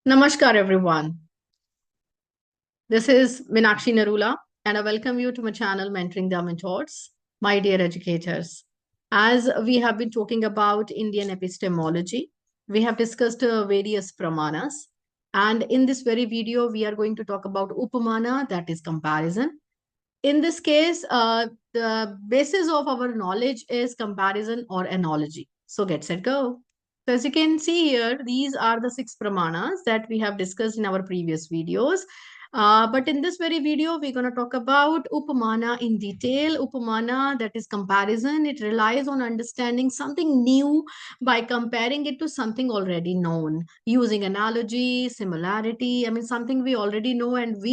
Namaskar, everyone. This is Meenakshi Narula, and I welcome you to my channel, Mentoring the Mentors, my dear educators. As we have been talking about Indian epistemology, we have discussed various Pramanas. And in this very video, we are going to talk about Upmana, that is comparison. In this case, the basis of our knowledge is comparison or analogy. So get set, go. So as you can see here, these are the 6 pramanas that we have discussed in our previous videos. But in this very video, we're going to talk about Upamana in detail. Upamana, that is comparison. It relies on understanding something new by comparing it to something already known, using analogy, similarity. I mean, something we already know, and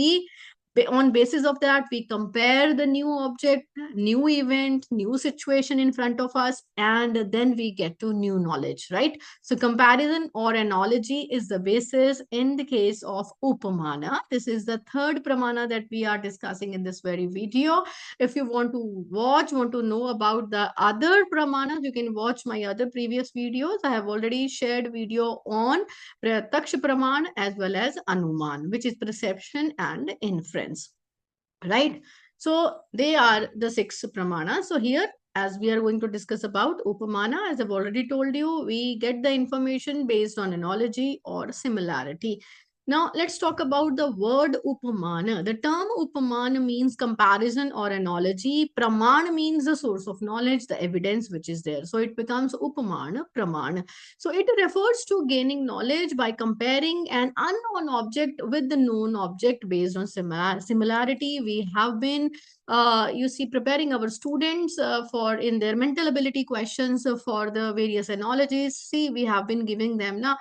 on basis of that we compare the new object, new event, new situation in front of us, and then we get to new knowledge, right? So comparison or analogy is the basis in the case of upamana. This is the third pramana that we are discussing in this very video. If you want to know about the other pramanas, you can watch my other previous videos. I have already shared video on Pratyaksh Praman as well as Anuman, which is perception and inference, right? So they are the 6 pramanas. So here, as we are going to discuss about Upamana, as I've already told you, we get the information based on analogy or similarity. Now, let's talk about the word Upamana. The term Upamana means comparison or analogy. Praman means the source of knowledge, the evidence which is there. So it becomes Upamana, Praman. So it refers to gaining knowledge by comparing an unknown object with the known object based on similarity. We have been you see, preparing our students for in their mental ability questions for the various analogies. See, we have been giving them now,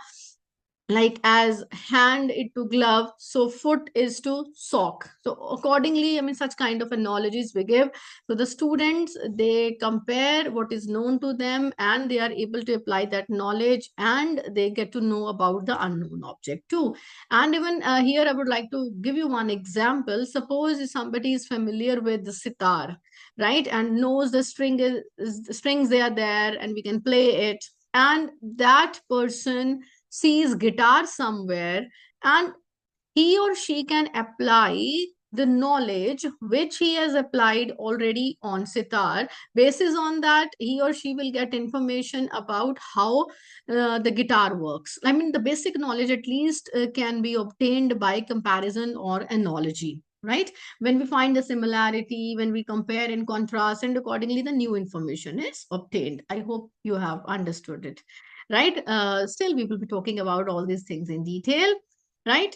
like as hand it to glove, so foot is to sock. So accordingly, I mean, such kind of analogies we give. So the students, they compare what is known to them and they are able to apply that knowledge, and they get to know about the unknown object too. And even here I would like to give you one example. Suppose somebody is familiar with the sitar, right, and knows the strings, they are there and we can play it, and that person sees guitar somewhere, and he or she can apply the knowledge which he has applied already on sitar. Basis on that, he or she will get information about how the guitar works. I mean, the basic knowledge at least can be obtained by comparison or analogy, right? When we find the similarity, when we compare and contrast, and accordingly the new information is obtained. I hope you have understood it, right? Still, we will be talking about all these things in detail, right?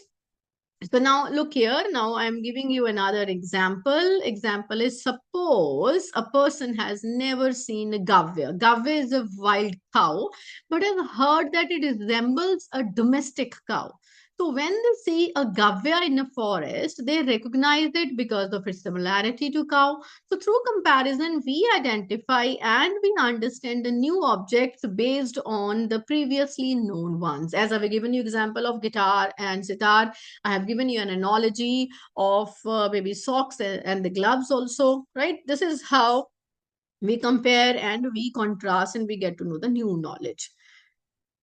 So now look here. Now I'm giving you another example. Example is, suppose a person has never seen a gavya. Gavya is a wild cow, but has heard that it resembles a domestic cow. So when they see a gavya in a forest, they recognize it because of its similarity to cow. So through comparison, we identify and we understand the new objects based on the previously known ones. As I've given you example of guitar and sitar, I have given you an analogy of maybe socks and the gloves also, right? This is how we compare and we contrast and we get to know the new knowledge,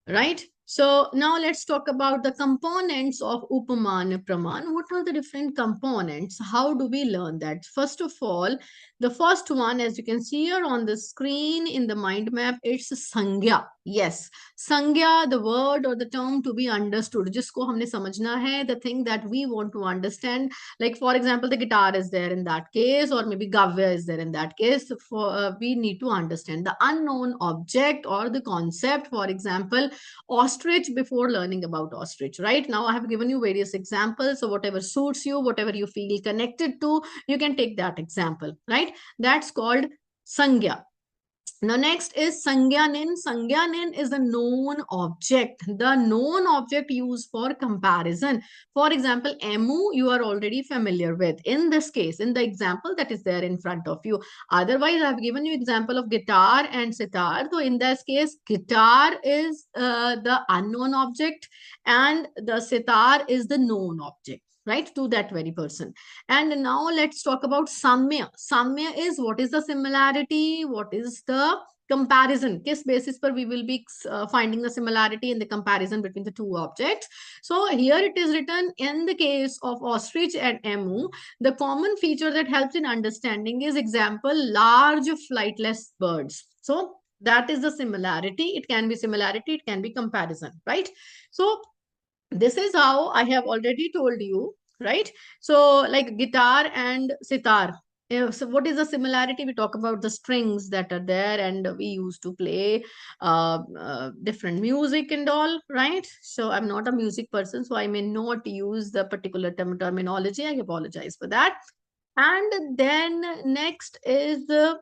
right? So now let's talk about the components of Upaman Praman. What are the different components? How do we learn that? First of all, the first one, as you can see here on the screen in the mind map, it's Sangya. Yes, Sangya, the word or the term to be understood. जिसको हमने समझना है, the thing that we want to understand. Like for example, the guitar is there in that case, or maybe gavya is there in that case. For we need to understand the unknown object or the concept. For example, ostrich, before learning about ostrich, right? Now I have given you various examples, so whatever suits you, whatever you feel connected to, you can take that example, right? That's called sangya. Now, next is Sangyanin. Sangyanin is a known object, the known object used for comparison. For example, Emu, you are already familiar with. In this case, in the example that is there in front of you. Otherwise, I have given you example of guitar and sitar. So, in this case, guitar is the unknown object and the sitar is the known object, right, to that very person. And now let's talk about Samya. Samya is what is the similarity, what is the comparison, किस basis पर we will be finding the similarity in the comparison between the two objects. So here it is written, in the case of ostrich and emu, the common feature that helps in understanding is example, large flightless birds. So that is the similarity. It can be similarity, it can be comparison, right? So this is how I have already told you, right? So like guitar and sitar. So what is the similarity? We talk about the strings that are there, and we used to play different music and all, right? So I'm not a music person, so I may not use the particular terminology. I apologize for that. And then next is the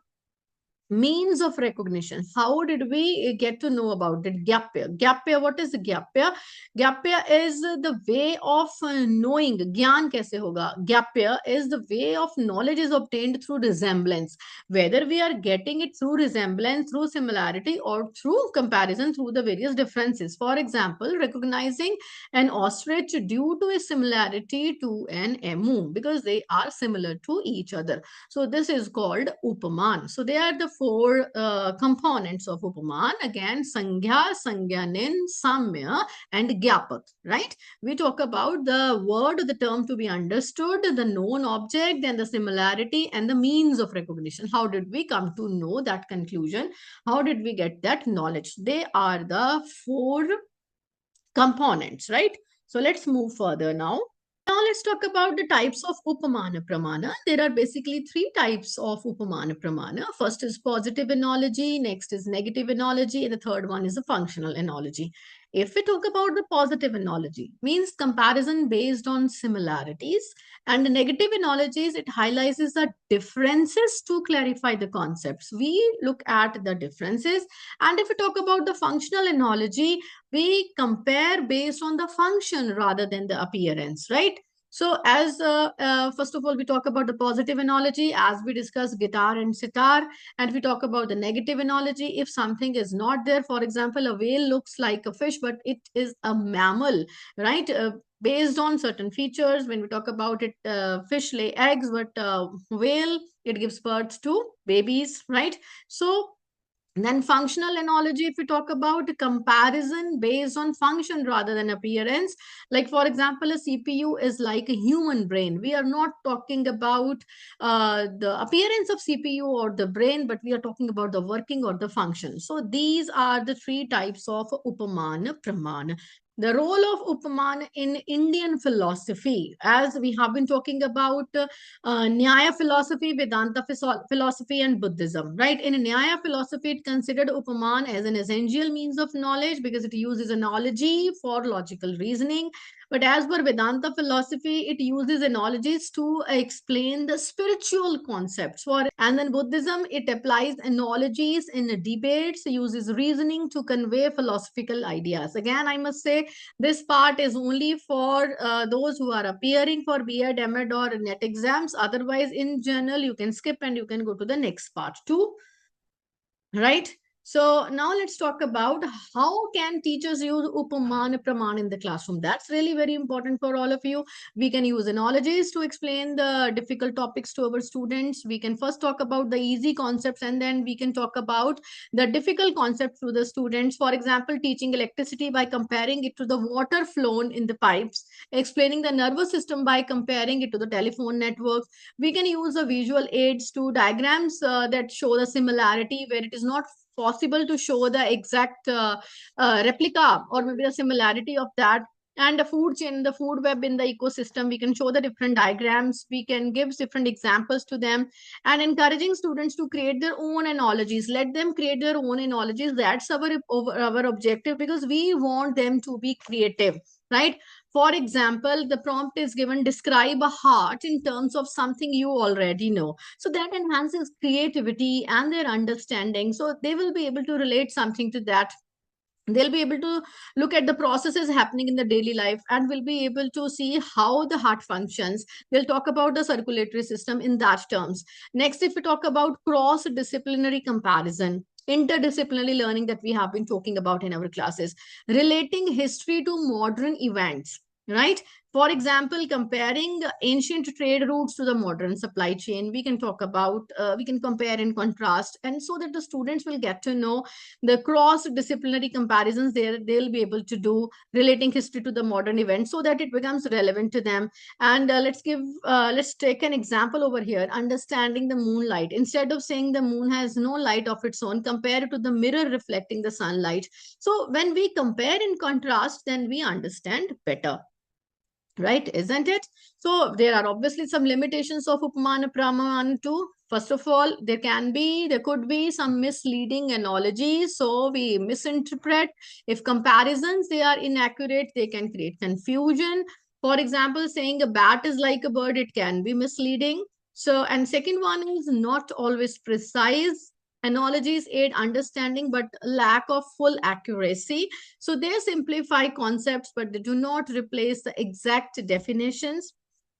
means of recognition. How did we get to know about it? Gap year. Gap year, what is the gap year? Gap year is the way of knowing. Gyan kaise hoga? Gap year is the way of knowledge is obtained through resemblance. Whether we are getting it through resemblance, through similarity, or through comparison through the various differences. For example, recognizing an ostrich due to a similarity to an emu, because they are similar to each other. So this is called Upman. So they are the four components of Upaman. Again, Sangya, Sangyanin, Samya, and Gyapak, right? We talk about the word, the term to be understood, the known object, and the similarity, and the means of recognition. How did we come to know that conclusion? How did we get that knowledge? They are the four components, right? So let's move further now. Now let's talk about the types of Upamana Pramana. There are basically three types of Upamana Pramana. First is positive analogy, next is negative analogy, and the third one is a functional analogy. If we talk about the positive analogy, means comparison based on similarities, and the negative analogies, it highlights the differences to clarify the concepts. We look at the differences. And if we talk about the functional analogy, we compare based on the function rather than the appearance, right? So as first of all, we talk about the positive analogy as we discuss guitar and sitar, and we talk about the negative analogy. If something is not there, for example, a whale looks like a fish, but it is a mammal, right? Based on certain features, when we talk about it, fish lay eggs, but whale, it gives birth to babies, right? So and then functional analogy, if we talk about comparison based on function rather than appearance, like for example, a CPU is like a human brain. We are not talking about the appearance of CPU or the brain, but we are talking about the working or the function. So these are the three types of Upamana Pramana. The role of Upamana in Indian philosophy, as we have been talking about Nyaya philosophy, Vedanta philosophy, and Buddhism, right? In Nyaya philosophy, it considered Upaman as an essential means of knowledge because it uses analogy for logical reasoning. But as per Vedanta philosophy, it uses analogies to explain the spiritual concepts. And then Buddhism, it applies analogies in debates, uses reasoning to convey philosophical ideas. Again, I must say, this part is only for those who are appearing for B.Ed, M.Ed, or NET exams. Otherwise, in general, you can skip and you can go to the next part too, right? So now let's talk about how can teachers use Upamana Pramana in the classroom. That's really very important for all of you. We can use analogies to explain the difficult topics to our students. We can first talk about the easy concepts, and then we can talk about the difficult concepts to the students. For example, teaching electricity by comparing it to the water flown in the pipes, explaining the nervous system by comparing it to the telephone network. We can use the visual aids to diagrams that show the similarity where it is not possible to show the exact replica or maybe the similarity of that. And the food chain, the food web in the ecosystem, we can show the different diagrams, we can give different examples to them, and encouraging students to create their own analogies. Let them create their own analogies. That's our objective, because we want them to be creative, right? For example, the prompt is given, describe a heart in terms of something you already know. So that enhances creativity and their understanding. So they will be able to relate something to that. They'll be able to look at the processes happening in the daily life and will be able to see how the heart functions. They'll talk about the circulatory system in that terms. Next, if we talk about cross-disciplinary comparison, interdisciplinary learning that we have been talking about in our classes, relating history to modern events, right? For example, comparing ancient trade routes to the modern supply chain, we can talk about, we can compare and contrast, and so that the students will get to know the cross-disciplinary comparisons they'll be able to do relating history to the modern event, so that it becomes relevant to them. And let's take an example over here, understanding the moonlight. Instead of saying the moon has no light of its own, compare it to the mirror reflecting the sunlight. So when we compare and contrast, then we understand better. Right, isn't it? So there are obviously some limitations of Upmana Pramana too. First of all, there could be some misleading analogies, so we misinterpret. If comparisons they are inaccurate, they can create confusion. For example, saying a bat is like a bird, it can be misleading. So, and second one is not always precise. Analogies aid understanding but lack of full accuracy. So they simplify concepts, but they do not replace the exact definitions.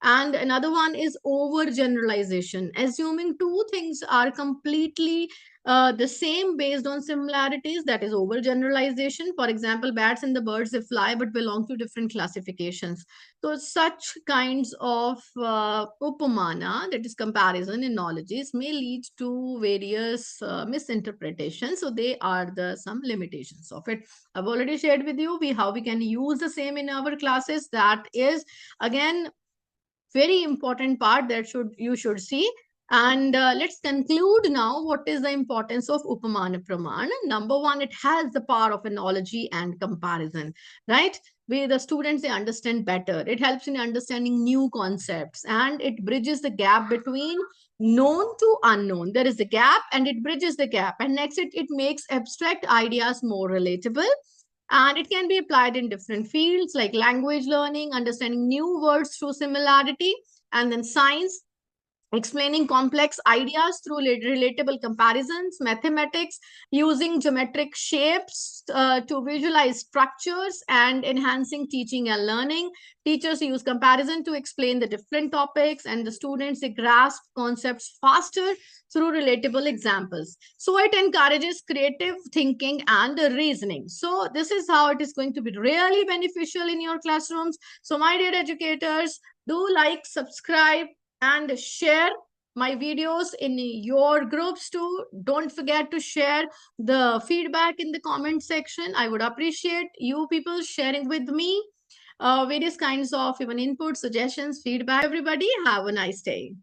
And another one is overgeneralization, assuming two things are completely the same based on similarities. That is overgeneralization. For example, bats and the birds, they fly but belong to different classifications. So such kinds of upamana, that is comparison analogies, may lead to various misinterpretations. So they are the some limitations of it. I've already shared with you how we can use the same in our classes. That is again very important part that you should see. And let's conclude now. What is the importance of Upamana Pramana? Number one, it has the power of analogy and comparison, right? The students, they understand better. It helps in understanding new concepts, and it bridges the gap between known to unknown. There is a gap and it bridges the gap. And next, it makes abstract ideas more relatable. And it can be applied in different fields like language learning, understanding new words through similarity, and then science, explaining complex ideas through relatable comparisons, mathematics, using geometric shapes to visualize structures, and enhancing teaching and learning. Teachers use comparison to explain the different topics, and the students, they grasp concepts faster through relatable examples. So it encourages creative thinking and reasoning. So this is how it is going to be really beneficial in your classrooms. So my dear educators, do like, subscribe, and share my videos in your groups too. Don't forget to share the feedback in the comment section. I would appreciate you people sharing with me various kinds of even input, suggestions, feedback. Everybody have a nice day.